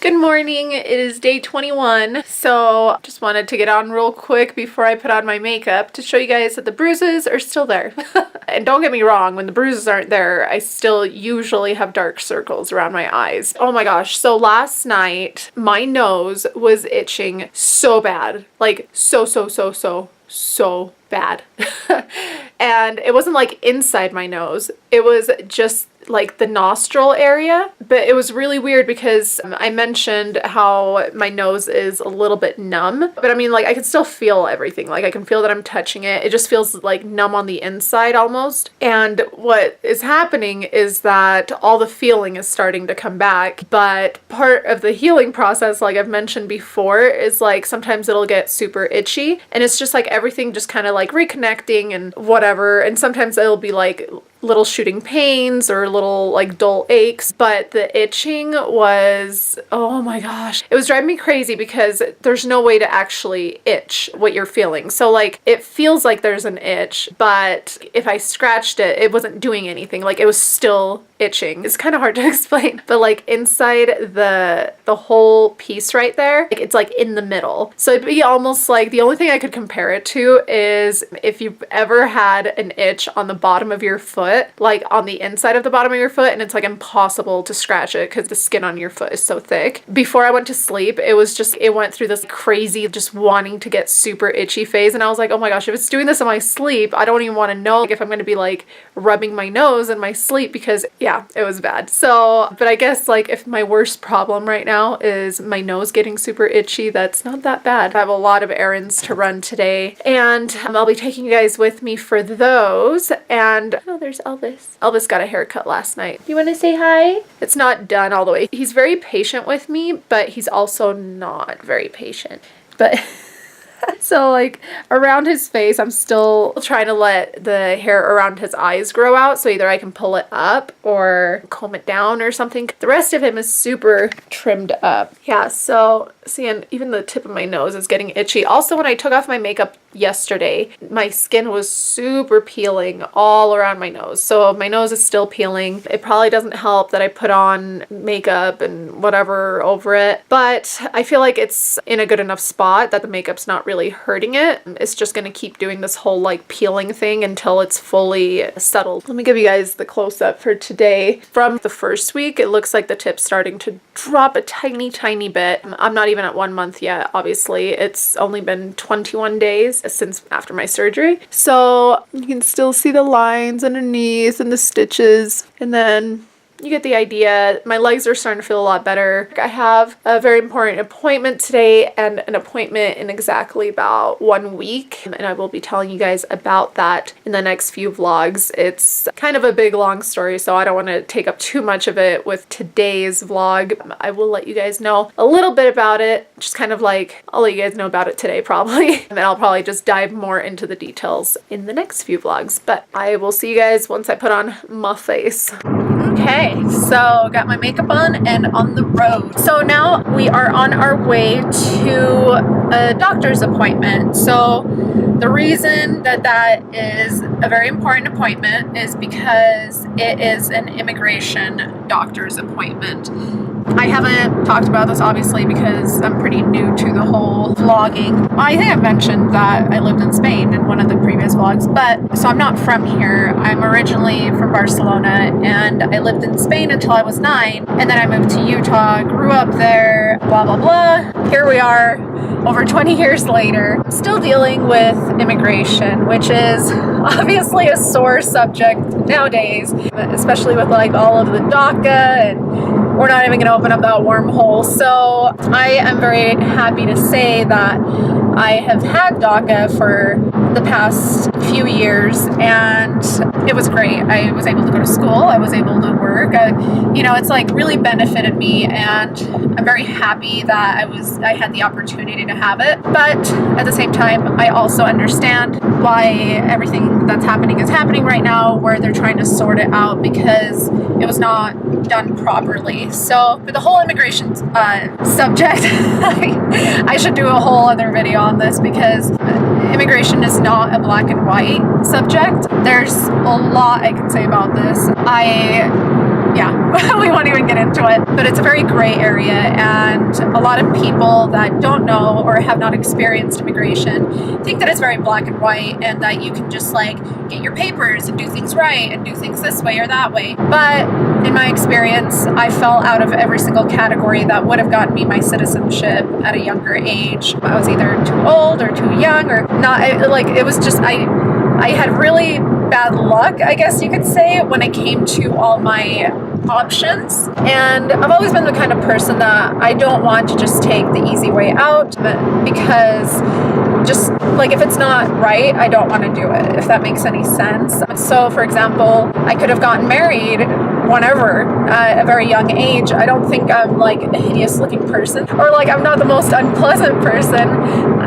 Good morning, it is day 21, so just wanted to get on real quick before I put on my makeup to show you guys that the bruises are still there. And don't get me wrong, when the bruises aren't there, I still usually have dark circles around my eyes. Oh my gosh, so last night, my nose was itching so bad. Like, so bad. And it wasn't like inside my nose, it was just like the nostril area, but it was really weird because I mentioned how my nose is a little bit numb, but I mean, like, I can still feel everything. Like, I can feel that I'm touching it. It just feels like numb on the inside almost. And what is happening is that all the feeling is starting to come back, but part of the healing process, like I've mentioned before, is like sometimes it'll get super itchy and it's just like everything just kind of like reconnecting and whatever, and sometimes it'll be like little shooting pains or little like dull aches, but the itching was, oh my gosh, it was driving me crazy because there's no way to actually itch what you're feeling. So like it feels like there's an itch, but if I scratched it, it wasn't doing anything. Like it was still itching. It's kind of hard to explain, but like inside the whole piece right there, like it's like in the middle. So it'd be almost like, the only thing I could compare it to is if you've ever had an itch on the bottom of your foot, like on the inside of the bottom of your foot, and it's like impossible to scratch it because the skin on your foot is so thick. Before I went to sleep, it was just, it went through this crazy just wanting to get super itchy phase, and I was like, oh my gosh, if it's doing this in my sleep, I don't even want to know if I'm going to be like rubbing my nose in my sleep, because yeah, it was bad. So, but I guess like if my worst problem right now is my nose getting super itchy, that's not that bad. I have a lot of errands to run today, and I'll be taking you guys with me for those. And oh, there's Elvis. Elvis got a haircut last night. You want to say hi? It's not done all the way. He's very patient with me, but he's also not very patient. But so like around his face, I'm still trying to let the hair around his eyes grow out, so either I can pull it up or comb it down or something. The rest of him is super trimmed up. Yeah, so see, and even the tip of my nose is getting itchy. Also, when I took off my makeup yesterday, my skin was super peeling all around my nose. So my nose is still peeling. It probably doesn't help that I put on makeup and whatever over it, but I feel like it's in a good enough spot that the makeup's not really hurting it. It's just gonna keep doing this whole like peeling thing until it's fully settled. Let me give you guys the close-up for today. From the first week, it looks like the tip's starting to drop a tiny bit. I'm not even at 1 month yet, obviously. It's only been 21 days since after my surgery. So you can still see the lines underneath and the stitches, and then you get the idea. My legs are starting to feel a lot better. I have a very important appointment today and an appointment in exactly about 1 week, and I will be telling you guys about that in the next few vlogs. It's kind of a big long story, so I don't want to take up too much of it with today's vlog. I will let you guys know a little bit about it, just kind of like, I'll let you guys know about it today probably, and then I'll probably just dive more into the details in the next few vlogs. But I will see you guys once I put on my face. Okay, so got my makeup on and on the road. So now we are on our way to a doctor's appointment. So the reason that is a very important appointment is because it is an immigration doctor's appointment. I haven't talked about this obviously because I'm pretty new to the whole vlogging. I think I've mentioned that I lived in Spain in one of the previous vlogs, but so I'm not from here. I'm originally from Barcelona, and I lived in Spain until I was 9, and then I moved to Utah, grew up there, blah blah blah. Here we are over 20 years later, still dealing with immigration, which is obviously a sore subject nowadays, especially with like all of the DACA, and we're not even going to open up that wormhole. So I am very happy to say that I have had DACA for the past few years, and it was great. I was able to go to school. I was able to work. You know, it's like really benefited me, and I'm very happy that I had the opportunity to have it. But at the same time, I also understand why everything that's happening is happening right now, where they're trying to sort it out because it was not done properly. So for the whole immigration subject, I should do a whole other video on this, because immigration is not a black and white subject. There's a lot I can say about this. I yeah, we won't even get into it. But it's a very gray area, and a lot of people that don't know or have not experienced immigration think that it's very black and white, and that you can just like get your papers and do things right and do things this way or that way. But in my experience, I fell out of every single category that would have gotten me my citizenship at a younger age. I was either too old or too young or not. It was just, I had really bad luck, I guess you could say, when it came to all my options. And I've always been the kind of person that I don't want to just take the easy way out, but because just like if it's not right, I don't want to do it, if that makes any sense. So for example, I could have gotten married whenever at a very young age. I don't think I'm like a hideous looking person, or like I'm not the most unpleasant person.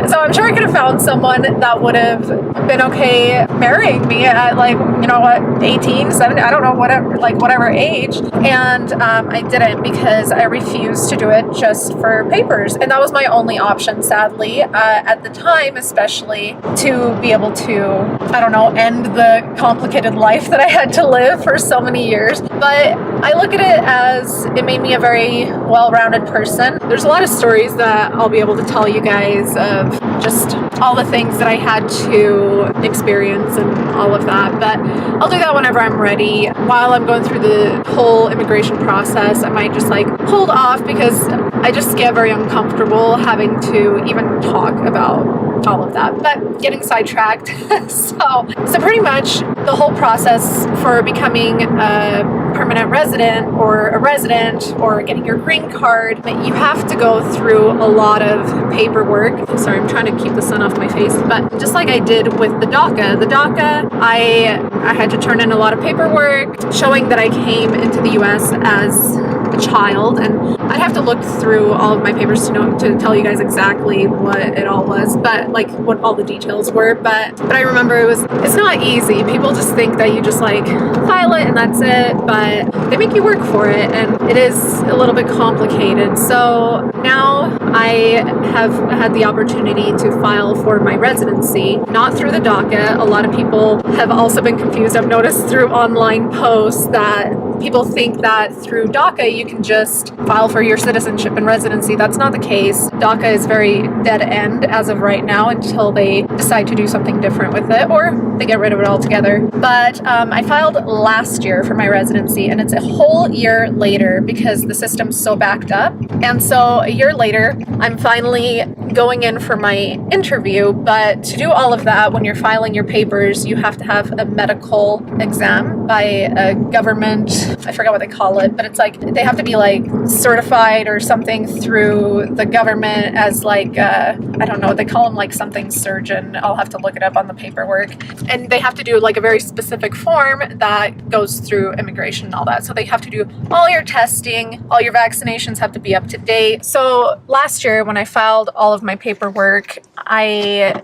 So I'm sure I could have found someone that would have been okay marrying me at like, you know what, 18, 17, I don't know, whatever age. And I didn't, because I refused to do it just for papers. And that was my only option, sadly, at the time, especially, to be able to, I don't know, end the complicated life that I had to live for so many years. But I look at it as it made me a very well-rounded person. There's a lot of stories that I'll be able to tell you guys of just all the things that I had to experience and all of that. But I'll do that whenever I'm ready. While I'm going through the whole immigration process, I might just like hold off, because I just get very uncomfortable having to even talk about all of that. But getting sidetracked. So pretty much the whole process for becoming a permanent resident or a resident or getting your green card, you have to go through a lot of paperwork. Sorry, I'm trying to keep the sun off my face. But just like I did with the DACA, I had to turn in a lot of paperwork showing that I came into the US as a child, and I'd have to look through all of my papers to tell you guys exactly what it all was, but like what all the details were. But I remember it's not easy. People just think that you just like file it and that's it, but they make you work for it, and it is a little bit complicated. So now I have had the opportunity to file for my residency, not through the DACA. A lot of people have also been confused. I've noticed through online posts that people think that through DACA you can just file for your citizenship and residency. That's not the case. DACA is very dead end as of right now until they decide to do something different with it, or they get rid of it altogether. But I filed last year for my residency, and it's a whole year later because the system's so backed up. And so a year later, I'm finally going in for my interview. But to do all of that, when you're filing your papers, you have to have a medical exam by a government, I forgot what they call it, but it's like they have to be like certified or something through the government as like I don't know, they call them like something surgeon. I'll have to look it up on the paperwork. And they have to do like a very specific form that goes through immigration and all that. So they have to do all your testing, all your vaccinations have to be up to date. So last year when I filed all of my paperwork, I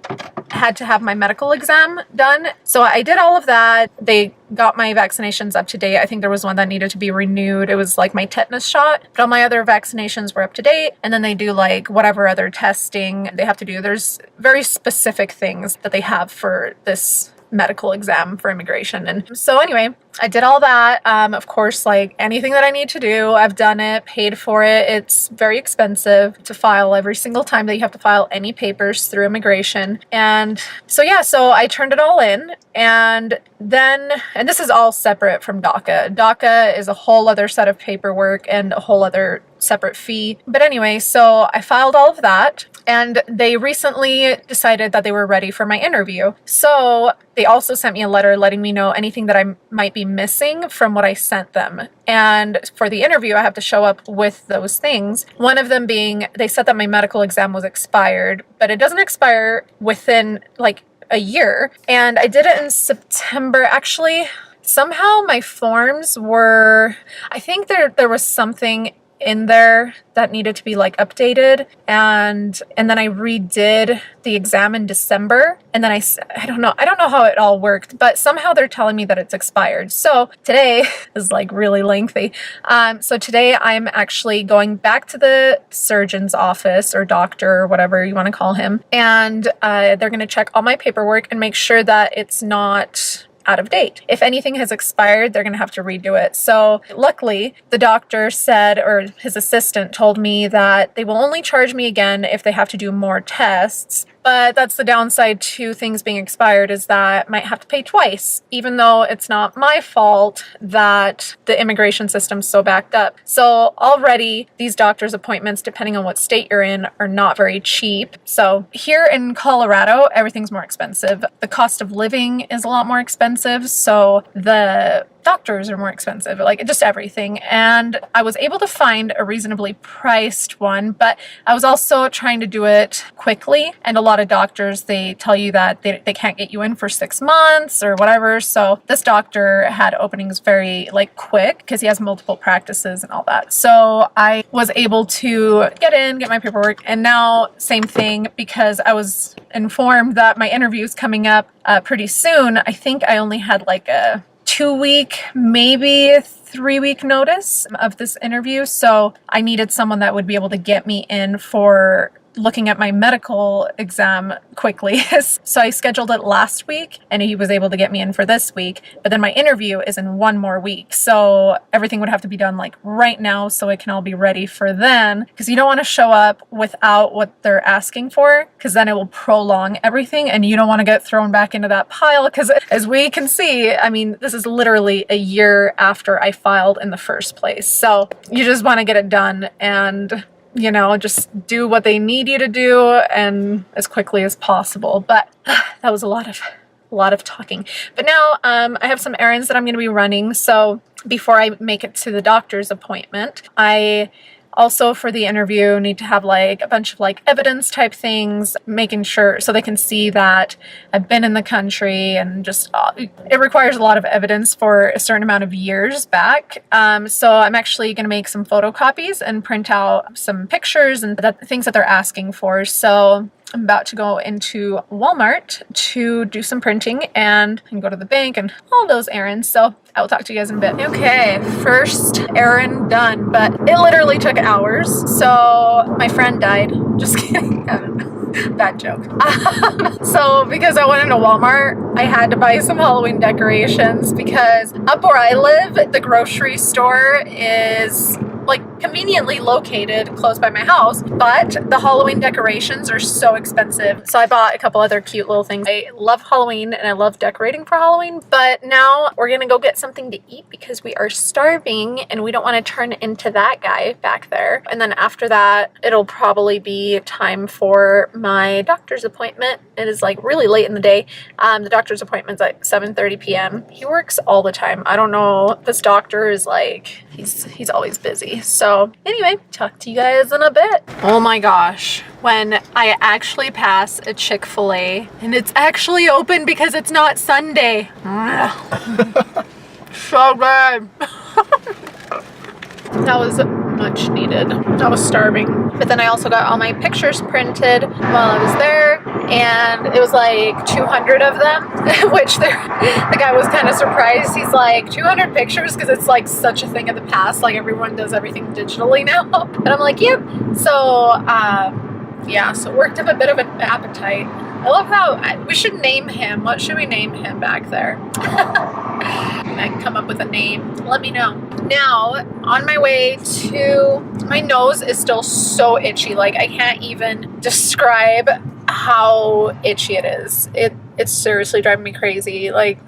had to have my medical exam done. So I did all of that. They got my vaccinations up to date. I think there was one that needed to be renewed. It was like my tetanus shot, but all my other vaccinations were up to date. And then they do like whatever other testing they have to do. There's very specific things that they have for this medical exam for immigration. And so anyway, I did all that. Of course, like anything that I need to do, I've done it, paid for it. It's very expensive to file every single time that you have to file any papers through immigration. And so, yeah, so I turned it all in. And then, and this is all separate from DACA. DACA is a whole other set of paperwork and a whole other separate fee. But anyway, so I filed all of that. And they recently decided that they were ready for my interview. So they also sent me a letter letting me know anything that I might be missing from what I sent them. And for the interview, I have to show up with those things. One of them being, they said that my medical exam was expired, but it doesn't expire within like a year. And I did it in September. Actually, somehow my forms were, I think there was something in there that needed to be like updated, and then I redid the exam in December, and then I don't know how it all worked, but somehow they're telling me that it's expired. So today is like really lengthy. So today I'm actually going back to the surgeon's office or doctor or whatever you want to call him, and they're going to check all my paperwork and make sure that it's not out of date. If anything has expired, they're going to have to redo it. So luckily, the doctor said, or his assistant told me that they will only charge me again if they have to do more tests. But that's the downside to things being expired, is that I might have to pay twice, even though it's not my fault that the immigration system's so backed up. So already these doctor's appointments, depending on what state you're in, are not very cheap. So here in Colorado, everything's more expensive. The cost of living is a lot more expensive. So the doctors are more expensive, like just everything. And I was able to find a reasonably priced one, but I was also trying to do it quickly. And a lot of doctors, they tell you that they can't get you in for 6 months or whatever. So this doctor had openings very like quick because he has multiple practices and all that. So I was able to get in, get my paperwork. And now same thing, because I was informed that my interview is coming up pretty soon. I think I only had like a 2-week, maybe 3-week notice of this interview. So I needed someone that would be able to get me in for looking at my medical exam quickly. So I scheduled it last week and he was able to get me in for this week, but then my interview is in 1 more week. So everything would have to be done like right now so it can all be ready for then, because you don't want to show up without what they're asking for, because then it will prolong everything and you don't want to get thrown back into that pile, because as we can see, I mean, this is literally a year after I filed in the first place. So you just want to get it done and just do what they need you to do and as quickly as possible. But that was a lot of talking. But now I have some errands that I'm going to be running. So before I make it to the doctor's appointment, I also for the interview need to have like a bunch of like evidence type things, making sure so they can see that I've been in the country, and just it requires a lot of evidence for a certain amount of years back. So I'm actually going to make some photocopies and print out some pictures and the things that they're asking for. So I'm about to go into Walmart to do some printing and go to the bank and all those errands. So I will talk to you guys in a bit. Okay, first errand done, but it literally took hours. So my friend died. Just kidding. I don't know. Bad joke. So because I went into Walmart, I had to buy some Halloween decorations, because up where I live, the grocery store is like conveniently located close by my house, but the Halloween decorations are so expensive. So I bought a couple other cute little things. I love Halloween and I love decorating for Halloween, but now we're gonna go get something to eat because we are starving and we don't want to turn into that guy back there. And then after that, it'll probably be time for my doctor's appointment. It is like really late in the day. The doctor's appointment's like 7:30 p.m. He works all the time. I don't know. This doctor is like, he's always busy. So anyway, talk to you guys in a bit. Oh my gosh. When I actually pass a Chick-fil-A and it's actually open because it's not Sunday. So good. That was much needed. I was starving. But then I also got all my pictures printed while I was there, and it was like 200 of them, which the guy was kind of surprised. He's like, 200 pictures? Because it's like such a thing of the past. Like everyone does everything digitally now. And I'm like, yep. So, yeah, so worked up a bit of an appetite. I love how we should name him. What should we name him back there? I can come up with a name. Let me know. Now, on my way to, my nose is still so itchy. Like I can't even describe how itchy it is. It's seriously driving me crazy. Like,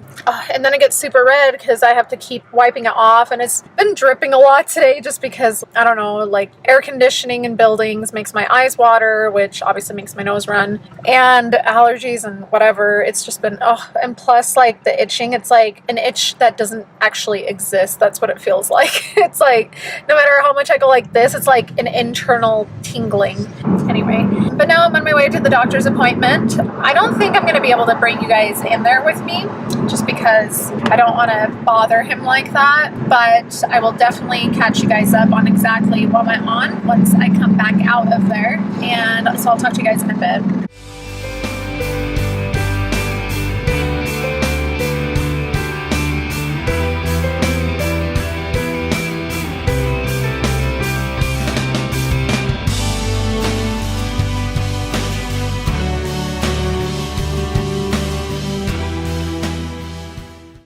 and then it gets super red because I have to keep wiping it off, and it's been dripping a lot today just because, I don't know, like air conditioning in buildings makes my eyes water, which obviously makes my nose run, and allergies and whatever. It's just been, and plus like the itching, it's like an itch that doesn't actually exist. That's what it feels like. It's like no matter how much I go like this, it's like an internal tingling. Anyway, but now I'm on my way to the doctor's appointment. I don't think I'm going to be able to bring you guys in there with me, just because I don't want to bother him like that, but I will definitely catch you guys up on exactly what went on once I come back out of there, and so I'll talk to you guys in a bit.